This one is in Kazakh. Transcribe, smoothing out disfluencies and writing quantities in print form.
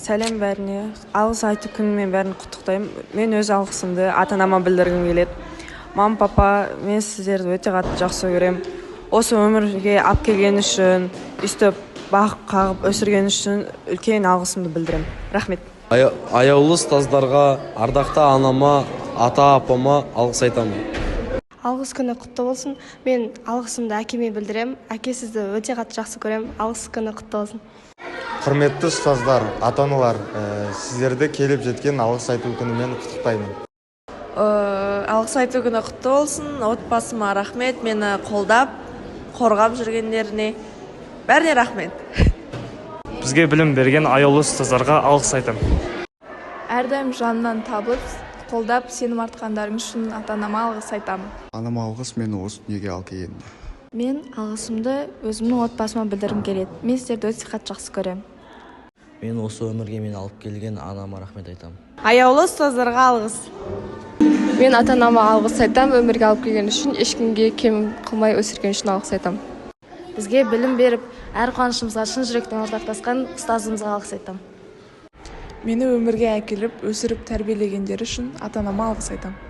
Сәлем бәріне. Алғыс айту күнімен бәрін құттықтаймын. Мен өз алғысымды ата-анама білдіргім келеді. Мама, папа, мен сіздерді өте қатты жақсы көрем. Осы өмірге алып келген үшін, өстіп бақ қағып өсірген үшін үлкен алғысымды білдірем. Рахмет. Аяулы ұстаздарға, ардақты анама, ата-апама алғыс айтамын. Алғыс күні құтты болсын. Мен алғысымды әкеме білдірем. Әке, сізді өте қатты жақсы көрем. Алғыс күні құтты болсын. Құрметті ұстаздар, ата-аналар, сіздерді келіп жеткен алғыс айту күнімен құттықтаймын. Алғыс айту күні құтты болсын. Отбасыма рахмет, мені қолдап, қорғап жүргендеріне бәріне рахмет. Бізге білім берген аяулы ұстаздарға алғыс айтамын. Әрдайым жанынан табылып, қолдап, сенім артқандарың үшін ата-анама алғыс айтамын. Анама алғыс мені осы дүниеге алып келгеніне. Мен алғысымды өзімнің отбасыма білдіргім келеді. Мен сіздерді өте қатты жақсы көрем. Мен осы өмірге мен алып келген анама рахмет айтамын. Аяулы ұстаздарға алғыс. Мен ата-анама алғыс айтамын. Өмірге алып келген үшін, ешкімге кем қылмай өсірген үшін алғыс айтамын. Бізге білім беріп, әр қуанышымызға шын жүректен ортақтасқан ұстазымызға алғыс айтамын. Мені өмірге әкеліп, өсіріп тәрбиелегендері үшін ата-анама алғыс айтамын.